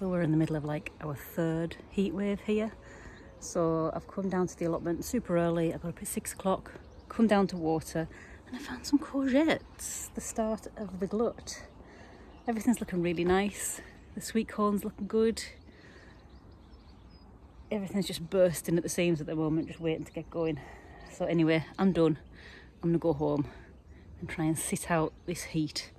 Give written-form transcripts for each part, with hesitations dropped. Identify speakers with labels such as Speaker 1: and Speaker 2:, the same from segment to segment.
Speaker 1: So we're in the middle of like our third heat wave here. So I've come down to the allotment super early. I got up at 6 o'clock, come down to water, and I found some courgettes, the start of the glut. Everything's looking really nice. The sweet corn's looking good. Everything's just bursting at the seams at the moment, just waiting to get going. So anyway, I'm done. I'm gonna go home and try and sit out this heat.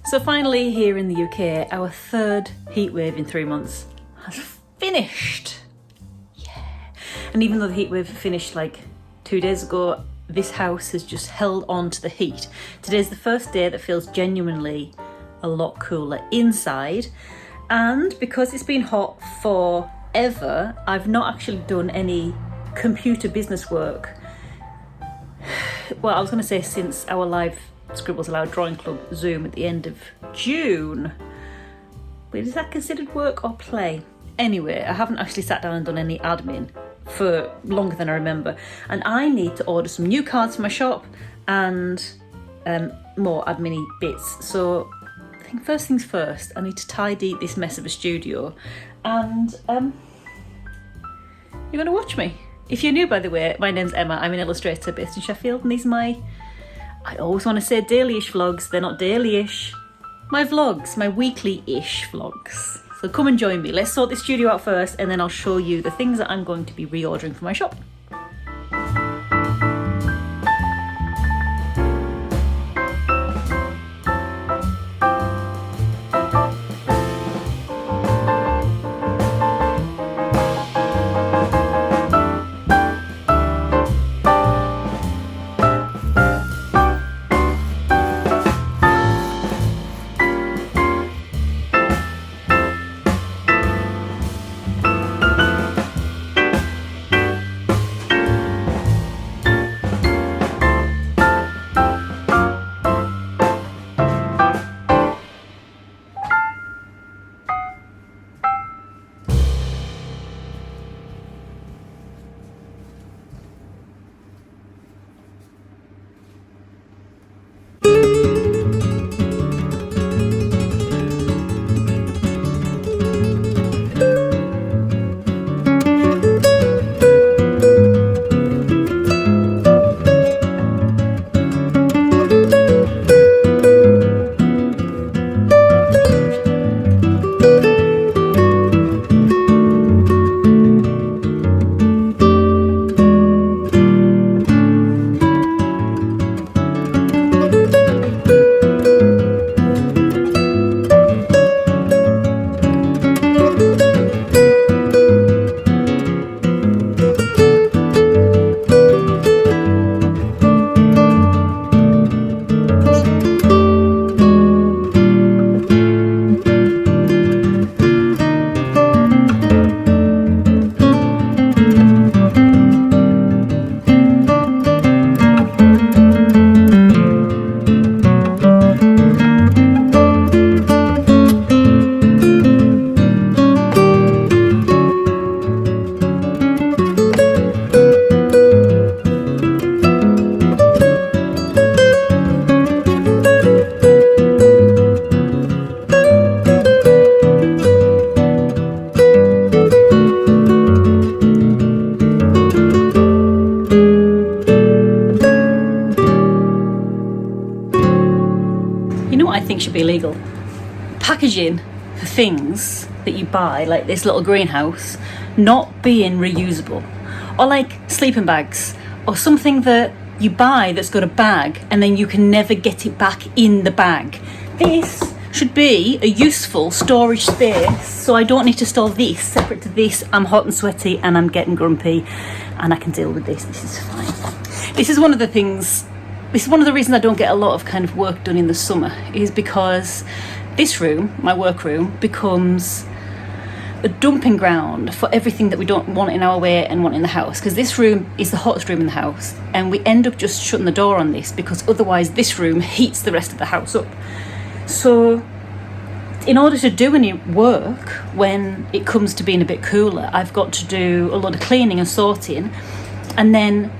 Speaker 1: So finally, here in the UK, our third heatwave in 3 months has finished. Yeah. And even though the heatwave finished like 2 days ago, this house has just held on to the heat. Today's the first day that feels genuinely a lot cooler inside. And because it's been hot forever, I've not actually done any computer business work. Well, I was going to say since our live Scribbles Aloud Drawing Club Zoom at the end of June. But is that considered work or play? Anyway, I haven't actually sat down and done any admin for longer than I remember. And I need to order some new cards for my shop and more admin-y bits. So I think first things first, I need to tidy this mess of a studio. And you're going to watch me. If you're new, by the way, my name's Emma. I'm an illustrator based in Sheffield, and these are my, I always want to say daily-ish vlogs. They're not daily-ish. My vlogs, my weekly-ish vlogs. So come and join me. Let's sort this studio out first, and then I'll show you the things that I'm going to be reordering for my shop. illegal. Packaging for things that you buy, like this little greenhouse, not being reusable. Or like sleeping bags, or something that you buy that's got a bag and then you can never get it back in the bag. This should be a useful storage space, so I don't need to store this separate to this. I'm hot and sweaty and I'm getting grumpy and I can deal with this. This is fine. This is one of the reasons I don't get a lot of kind of work done in the summer, is because this room, my workroom, becomes a dumping ground for everything that we don't want in our way and want in the house, because this room is the hottest room in the house and we end up just shutting the door on this because otherwise this room heats the rest of the house up. So in order to do any work when it comes to being a bit cooler, I've got to do a lot of cleaning and sorting. And then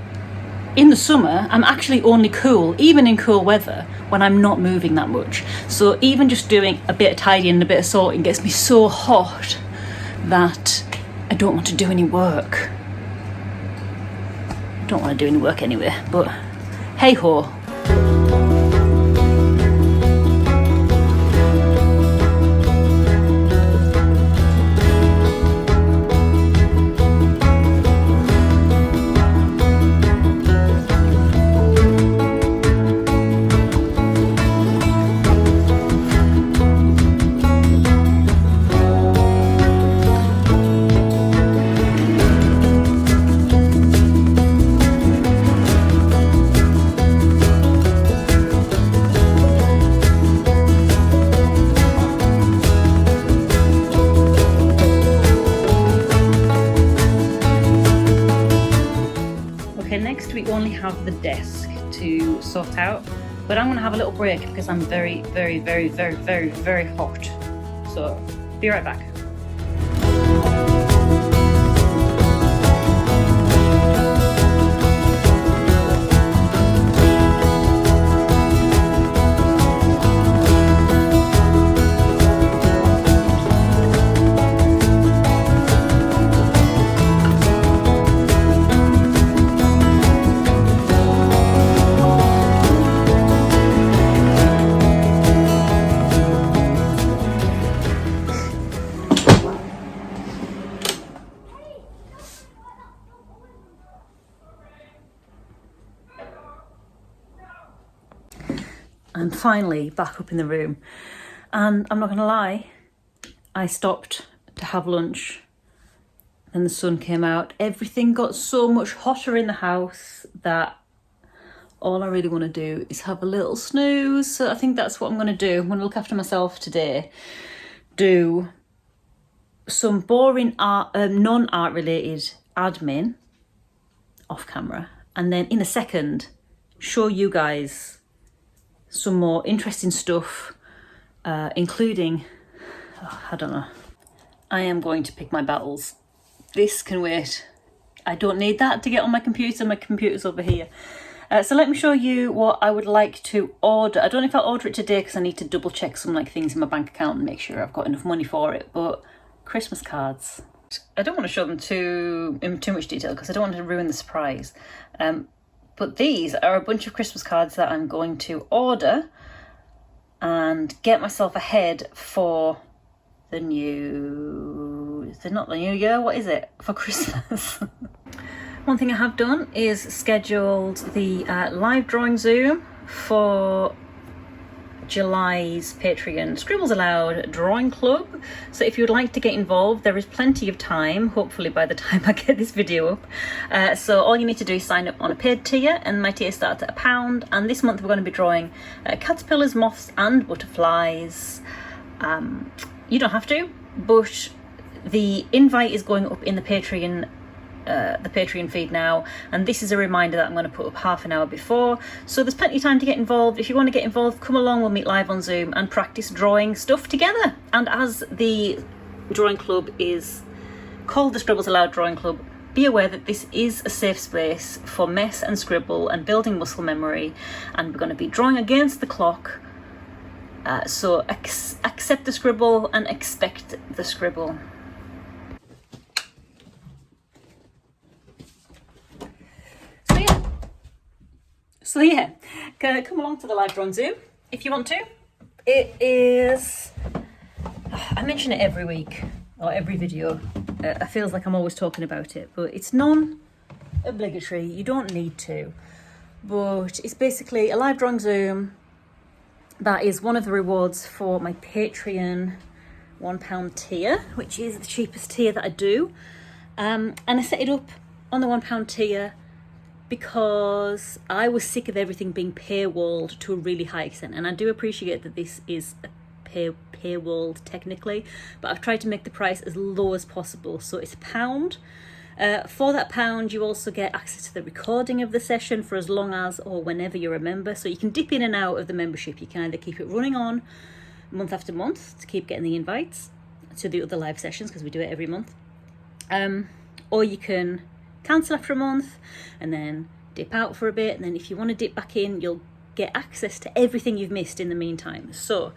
Speaker 1: in the summer, I'm actually only cool, even in cool weather, when I'm not moving that much. So even just doing a bit of tidying and a bit of sorting gets me so hot that I don't want to do any work. I don't want to do any work anyway, but hey ho. Next we only have the desk to sort out, but I'm going to have a little break because I'm very hot. So be right back. I'm finally back up in the room, and I'm not gonna lie, I stopped to have lunch and the sun came out. Everything got so much hotter in the house that all I really want to do is have a little snooze. So I think that's what I'm going to do. I'm going to look after myself today, do some boring art, non-art related admin off camera, and then in a second show you guys some more interesting stuff, including, I don't know, I am going to pick my battles. This can wait. I don't need that to get on my computer. My computer's over here. So let me show you what I would like to order. I don't know if I'll order it today because I need to double check some things in my bank account and make sure I've got enough money for it. But Christmas cards. I don't want to show them in too much detail because I don't want to ruin the surprise. But these are a bunch of Christmas cards that I'm going to order and get myself ahead for the new... Is it not the new year? What is it? For Christmas. One thing I have done is scheduled the live drawing Zoom for July's Patreon Scribbles Aloud Drawing Club. So if you would like to get involved, there is plenty of time, hopefully by the time I get this video up. So all you need to do is sign up on a paid tier, and my tier starts at £1. And this month we're going to be drawing caterpillars, moths and butterflies. You don't have to, but the invite is going up in the Patreon feed now, and this is a reminder that I'm going to put up half an hour before, so there's plenty of time to get involved. If you want to get involved, come along, we'll meet live on Zoom and practice drawing stuff together. And as the drawing club is called the Scribbles Aloud Drawing Club, be aware that this is a safe space for mess and scribble and building muscle memory, and we're going to be drawing against the clock, so accept the scribble and expect the scribble. So yeah, come along to the live drawing Zoom if you want to. It is, I mention it every week or every video. It feels like I'm always talking about it, but it's non-obligatory. You don't need to. But it's basically a live drawing Zoom. That is one of the rewards for my Patreon £1 tier, which is the cheapest tier that I do. And I set it up on the £1 tier because I was sick of everything being paywalled to a really high extent. And I do appreciate that this is a paywalled technically, but I've tried to make the price as low as possible. So it's £1. For that £1, you also get access to the recording of the session for as long as or whenever you're a member. So you can dip in and out of the membership. You can either keep it running on month after month to keep getting the invites to the other live sessions, because we do it every month. Or you can cancel after a month and then dip out for a bit. And then if you want to dip back in, you'll get access to everything you've missed in the meantime. So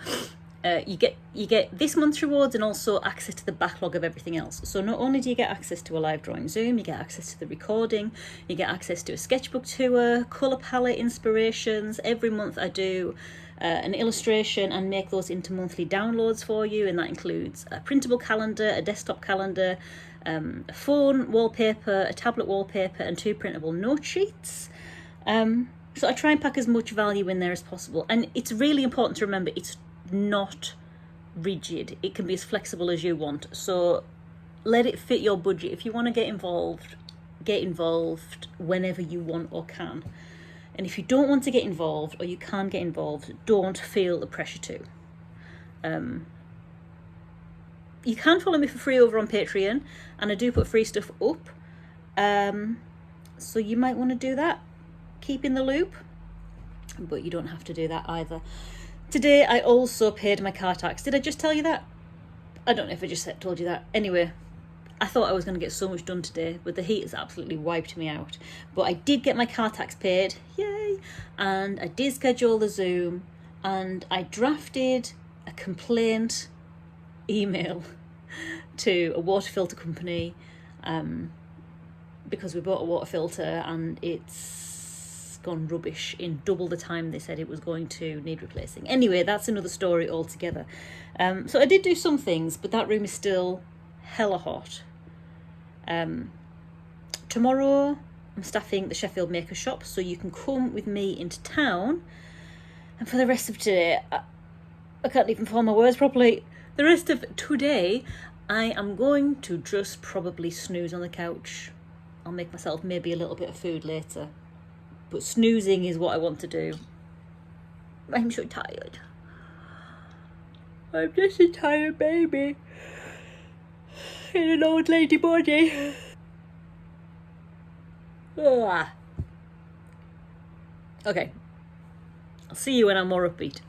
Speaker 1: you get this month's rewards and also access to the backlog of everything else. So not only do you get access to a live drawing Zoom, you get access to the recording, you get access to a sketchbook tour, colour palette inspirations. Every month I do an illustration and make those into monthly downloads for you, and that includes a printable calendar, a desktop calendar, a phone wallpaper, a tablet wallpaper, and 2 printable note sheets. So I try and pack as much value in there as possible. And it's really important to remember it's not rigid. It can be as flexible as you want. So let it fit your budget. If you want to get involved whenever you want or can. And if you don't want to get involved or you can't get involved, don't feel the pressure to. You can follow me for free over on Patreon, and I do put free stuff up. So you might want to do that. Keep in the loop, but you don't have to do that either. Today I also paid my car tax. Did I just tell you that? I don't know if I just told you that. Anyway, I thought I was going to get so much done today, but the heat has absolutely wiped me out. But I did get my car tax paid, yay! And I did schedule the Zoom, and I drafted a complaint email to a water filter company because we bought a water filter and it's gone rubbish in double the time they said it was going to need replacing. Anyway, that's another story altogether. So I did do some things, but that room is still hella hot. Tomorrow I'm staffing the Sheffield Maker Shop, so you can come with me into town. And for the rest of today, I can't even form my words properly. The rest of today, I am going to just probably snooze on the couch. I'll make myself maybe a little bit of food later. But snoozing is what I want to do. I'm so tired. I'm just a tired baby in an old lady body. Ugh. Okay. I'll see you when I'm more upbeat.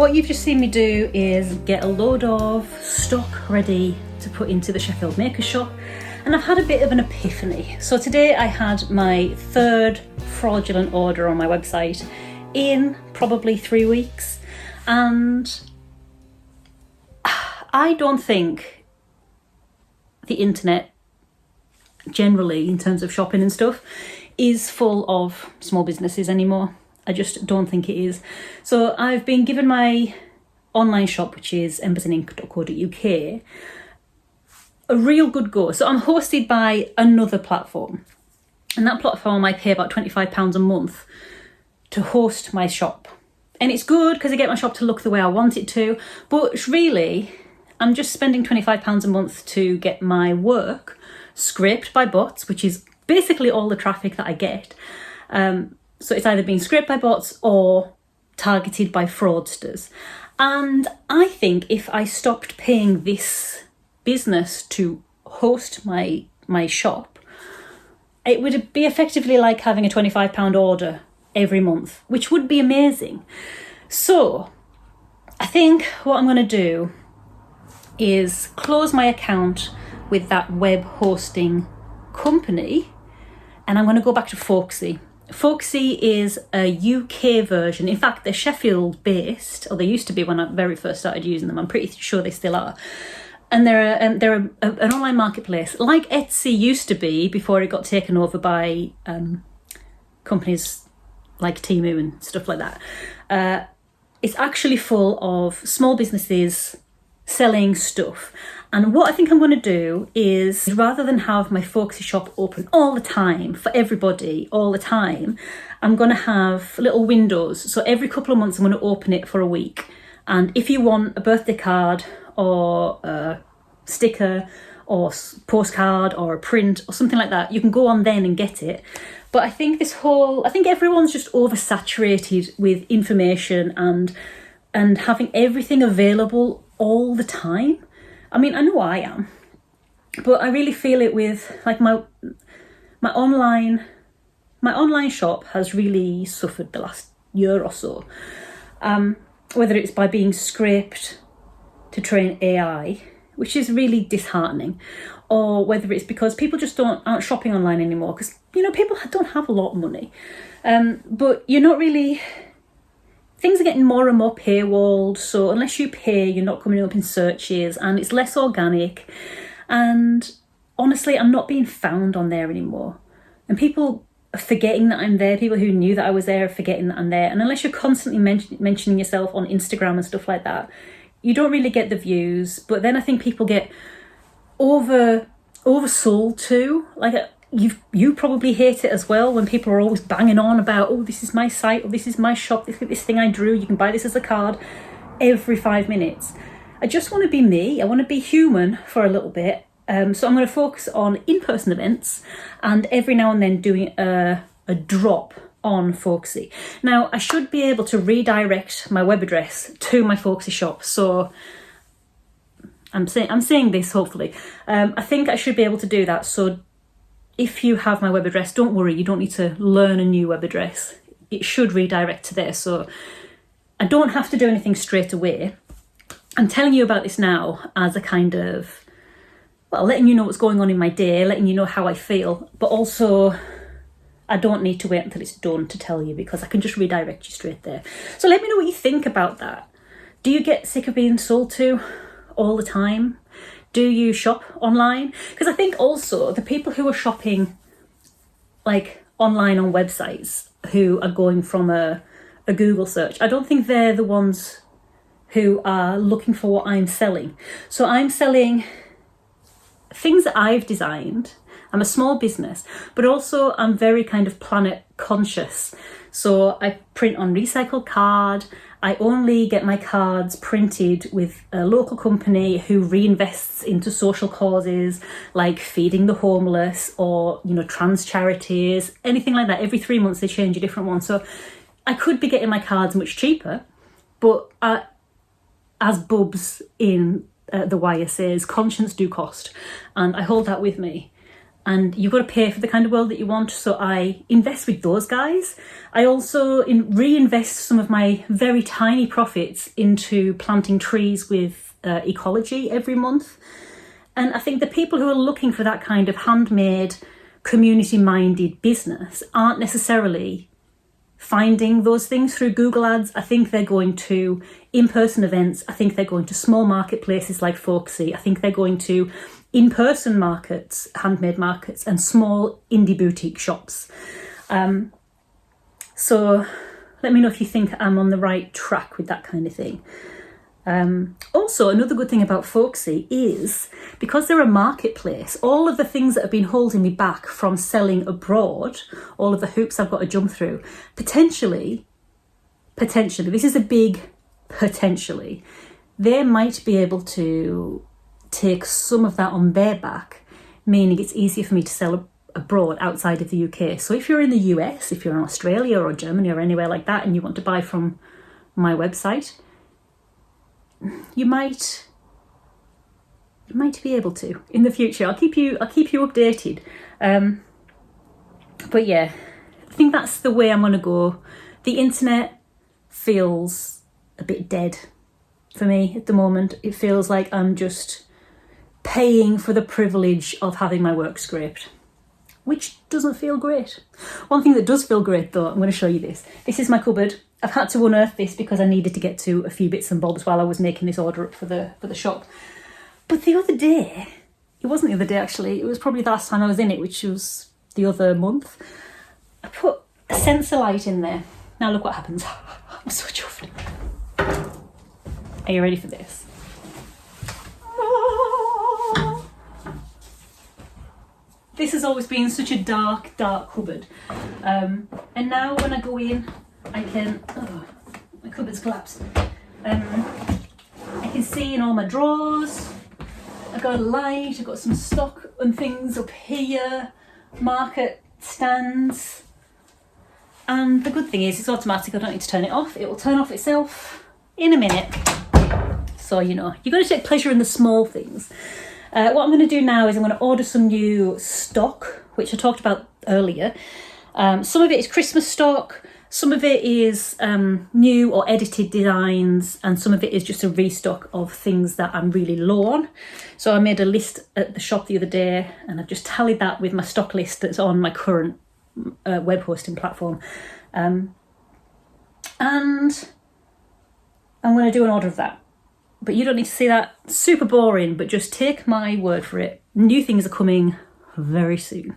Speaker 1: what you've just seen me do is get a load of stock ready to put into the Sheffield Maker Shop, and I've had a bit of an epiphany. So today I had my third fraudulent order on my website in probably 3 weeks, and I don't think the internet generally, in terms of shopping and stuff, is full of small businesses anymore. I just don't think it is. So I've been given my online shop, which is embassyinc.co.uk, a real good go. So I'm hosted by another platform, and that platform I pay about £25 a month to host my shop. And it's good because I get my shop to look the way I want it to, but really I'm just spending £25 a month to get my work scraped by bots, which is basically all the traffic that I get. So it's either being scraped by bots or targeted by fraudsters. And I think if I stopped paying this business to host my shop, it would be effectively like having a £25 order every month, which would be amazing. So I think what I'm going to do is close my account with that web hosting company, and I'm going to go back to Folksy. Folksy is a UK version. In fact, they're Sheffield based, or they used to be when I very first started using them. I'm pretty sure they still are. And they're an online marketplace like Etsy used to be before it got taken over by companies like Teemill and stuff like that. It's actually full of small businesses selling stuff. And what I think I'm going to do is, rather than have my Folksy shop open all the time for everybody all the time, I'm going to have little windows. So every couple of months I'm going to open it for a week. And if you want a birthday card or a sticker or postcard or a print or something like that, you can go on then and get it. But I think everyone's just oversaturated with information and having everything available all the time. I mean, I know I am, but I really feel it with like my online shop has really suffered the last year or so. Whether it's by being scraped to train AI, which is really disheartening, or whether it's because people just aren't shopping online anymore because, you know, people don't have a lot of money. But you're not really... Things are getting more and more paywalled, so unless you pay, you're not coming up in searches, and it's less organic. And honestly, I'm not being found on there anymore. And people are forgetting that I'm there. People who knew that I was there are forgetting that I'm there. And unless you're constantly mentioning yourself on Instagram and stuff like that, you don't really get the views. But then I think people get oversold too. Like, you probably hate it as well when people are always banging on about, oh, this is my site, or this is my shop, this thing I drew, you can buy this as a card every 5 minutes. I just want to be me. I want to be human for a little bit. So I'm going to focus on in-person events and every now and then doing a drop on Folksy. Now, I should be able to redirect my web address to my Folksy shop. So I'm saying this, hopefully. I think I should be able to do that. So if you have my web address, don't worry, you don't need to learn a new web address. It should redirect to there, so I don't have to do anything straight away. I'm telling you about this now as a kind of, well, letting you know what's going on in my day, letting you know how I feel, but also I don't need to wait until it's done to tell you because I can just redirect you straight there. So let me know what you think about that. Do you get sick of being sold to all the time? Do you shop online? Because I think also the people who are shopping like online on websites who are going from a Google search, I don't think they're the ones who are looking for what I'm selling. So I'm selling things that I've designed. I'm a small business, but also I'm very kind of planet conscious. So I print on recycled card. I only get my cards printed with a local company who reinvests into social causes like feeding the homeless or, you know, trans charities, anything like that. Every 3 months they change a different one. So I could be getting my cards much cheaper, but as Bubs in the Wire says, conscience do cost. And I hold that with me. and you've got to pay for the kind of world that you want. So I invest with those guys. I also reinvest some of my very tiny profits into planting trees with ecology every month. And I think the people who are looking for that kind of handmade, community-minded business aren't necessarily finding those things through Google Ads. I think they're going to in-person events. I think they're going to small marketplaces like Folksy. I think they're going to in-person markets, handmade markets, and small indie boutique shops. So let me know if you think I'm on the right track with that kind of thing. Also, another good thing about Folksy is because they're a marketplace, all of the things that have been holding me back from selling abroad, all of the hoops I've got to jump through, potentially, this is a big potentially, they might be able to take some of that on their back, meaning it's easier for me to sell abroad outside of the UK. So if you're in the US, if you're in Australia or Germany or anywhere like that and you want to buy from my website, you might be able to in the future. I'll keep you updated. But yeah, I think that's the way I'm going to go. The internet feels a bit dead for me at the moment. It feels like I'm just paying for the privilege of having my work scraped, which doesn't feel great. One thing that does feel great though, I'm going to show you this. This is my cupboard. I've had to unearth this because I needed to get to a few bits and bobs while I was making this order up for the shop. But the other day, it wasn't the other day actually, it was probably the last time I was in it, which was the other month, I put a sensor light in there. Now look what happens. I'm so chuffed. Are you ready for this? This has always been such a dark cupboard. And now when I go in, I can, oh, my cupboard's collapsed. I can see in all my drawers. I've got a light, I've got some stock and things up here, market stands. And the good thing is it's automatic, I don't need to turn it off. It will turn off itself in a minute. So, you know, you've got to take pleasure in the small things. What I'm going to do now is I'm going to order some new stock, which I talked about earlier. Some of it is Christmas stock, some of it is new or edited designs, and some of it is just a restock of things that I'm really low on. So I made a list at the shop the other day, and I've just tallied that with my stock list that's on my current web hosting platform. And I'm going to do an order of that. But you don't need to see that. Super boring, but just take my word for it. New things are coming very soon.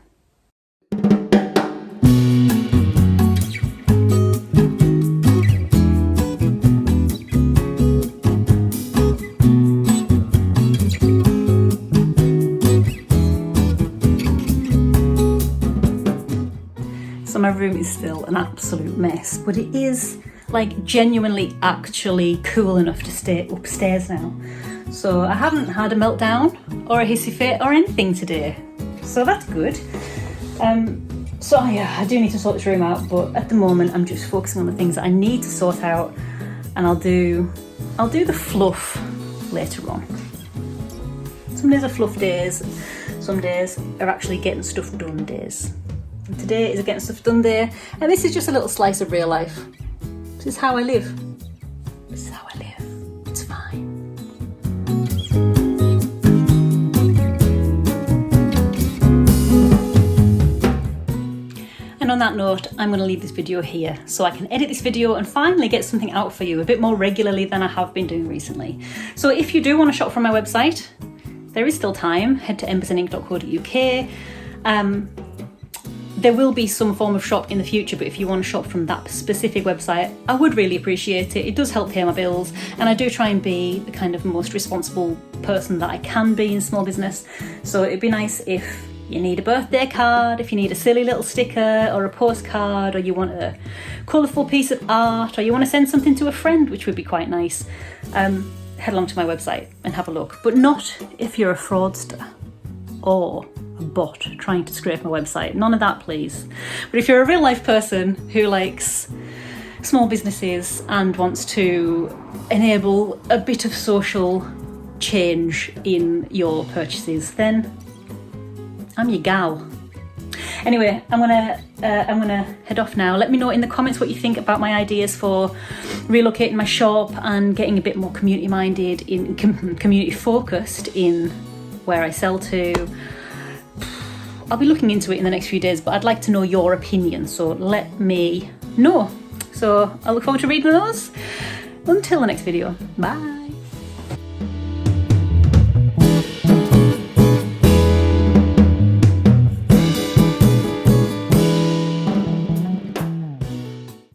Speaker 1: So my room is still an absolute mess, but it is like genuinely actually cool enough to stay upstairs now. So I haven't had a meltdown or a hissy fit or anything today. So that's good. So yeah, I do need to sort this room out, but at the moment I'm just focusing on the things that I need to sort out, and I'll do the fluff later on. Some days are fluff days, some days are actually getting stuff done days. And today is a getting stuff done day, and this is just a little slice of real life. This is how I live. This is how I live. It's fine. And on that note, I'm going to leave this video here so I can edit this video and finally get something out for you a bit more regularly than I have been doing recently. So if you do want to shop from my website, there is still time. Head to embersinc.co.uk. There will be some form of shop in the future, but if you want to shop from that specific website, I would really appreciate it. It does help pay my bills, and I do try and be the kind of most responsible person that I can be in small business. So it'd be nice if you need a birthday card, if you need a silly little sticker or a postcard, or you want a colourful piece of art, or you want to send something to a friend, which would be quite nice. Head along to my website and have a look, but not if you're a fraudster or a bot trying to scrape my website. None of that, please. But if you're a real life person who likes small businesses and wants to enable a bit of social change in your purchases, then I'm your gal. Anyway, I'm gonna head off now. Let me know in the comments what you think about my ideas for relocating my shop and getting a bit more community minded, in community focused in where I sell to. I'll be looking into it in the next few days, but I'd like to know your opinion, so let me know. So I look forward to reading those. Until the next video, bye.